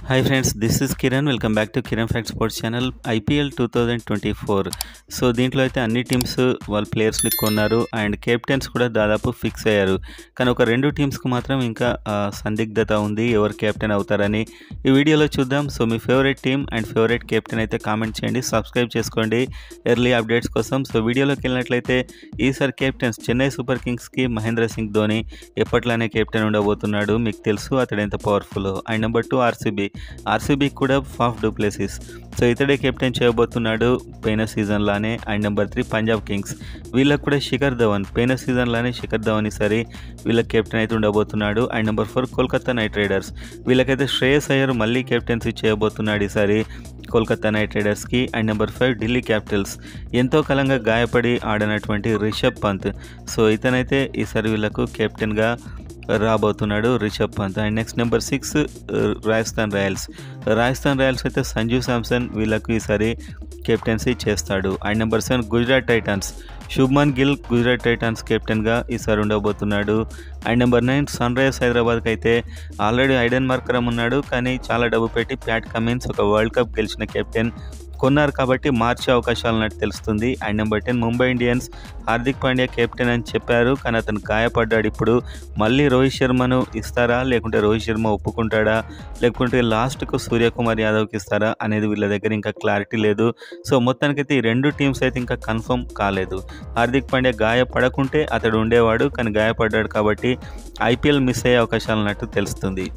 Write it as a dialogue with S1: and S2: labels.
S1: Hi friends, this is Kiran. Welcome back to Kiran fact sports channel. IPL 2024. So దీంట్లో అయితే అన్ని teams వాళ్ళ ప్లేయర్స్ని కొన్నారు అండ్ కెప్టెన్స్ కూడా దాదాపు ఫిక్స్ అయ్యారు. కానీ ఒక రెండు టీమ్స్కి మాత్రం ఇంకా సందిగ్ధత ఉంది ఎవరు కెప్టెన్ అవుతారని. ఈ వీడియోలో చూద్దాం. సో మీ favourite team and favourite captain అయితే కామెంట్ చేయండి, సబ్స్క్రైబ్ చేసుకోండి ఎర్లీ అప్డేట్స్ కోసం. సో వీడియోలోకి వెళ్ళినట్లయితే ఈసారి కెప్టెన్స్ చెన్నై సూపర్ కింగ్స్కి మహేంద్ర సింగ్ ధోని ఎప్పట్లానే కెప్టెన్ ఉండబోతున్నాడు. మీకు తెలుసు అతడు ఎంత పవర్ఫుల్. అండ్ నెంబర్ 2 ఆర్సీబీ కూడా ఫాఫ్ డు ప్లెసిస్. సో ఇతడే కెప్టెన్ చేయబోతున్నాడు పోయిన సీజన్లానే. అండ్ నెంబర్ 3 పంజాబ్ కింగ్స్, వీళ్ళకి కూడా శిఖర్ ధవన్, పోయిన సీజన్లానే శిఖర్ ధవన్ ఈసారి వీళ్ళకి కెప్టెన్ అయితే ఉండబోతున్నాడు. And number 4 Kolkata knight riders, వీళ్ళకైతే శ్రేయస్ అయ్యర్ మళ్ళీ కెప్టెన్సీ చేయబోతున్నాడు ఈసారి కోల్కతా నైట్ రైడర్స్కి. అండ్ నెంబర్ 5 ఢిల్లీ క్యాపిటల్స్, ఎంతో కాలంగా గాయపడి ఆడినటువంటి రిషబ్ పంత్, సో ఇతనైతే ఈసారి వీళ్ళకు కెప్టెన్గా రాబోతున్నాడు Rishabh Pant. And next number 6 Rajasthan royals అయితే సంజు శాంసన్ వీళ్ళకు ఈసారి కెప్టెన్సీ చేస్తాడు. And number 7 Gujarat titans, Shubman Gill Gujarat titans కెప్టెన్గా ఈసారి ఉండబోతున్నాడు. అండ్ నెంబర్ 9 సన్ రైజర్స్ హైదరాబాద్కి అయితే ఆల్రెడీ ఐడెన్ మార్కరమ్ ఉన్నాడు, కానీ చాలా డబ్బు పెట్టి ప్యాట్ కమిన్స్ ఒక వరల్డ్ కప్ గెలిచిన కెప్టెన్ కొన్నారు కాబట్టి మార్చే అవకాశాలు ఉన్నట్టు తెలుస్తుంది. And number 10 Mumbai Indians, Hardik Pandya captain అని చెప్పారు, కానీ అతను గాయపడ్డాడు. ఇప్పుడు మళ్ళీ రోహిత్ శర్మను ఇస్తారా, లేకుంటే రోహిత్ శర్మ ఒప్పుకుంటాడా, లేకుంటే లాస్ట్కు సూర్యకుమార్ యాదవ్కి ఇస్తారా అనేది వీళ్ళ దగ్గర ఇంకా క్లారిటీ లేదు. సో మొత్తానికైతే ఈ రెండు టీమ్స్ అయితే ఇంకా కన్ఫర్మ్ కాలేదు. హార్దిక్ పాండ్యా గాయపడకుంటే అతడు ఉండేవాడు, కానీ గాయపడ్డాడు కాబట్టి ఐపీఎల్ మిస్ అయ్యే అవకాశాలు ఉన్నట్టు తెలుస్తుంది.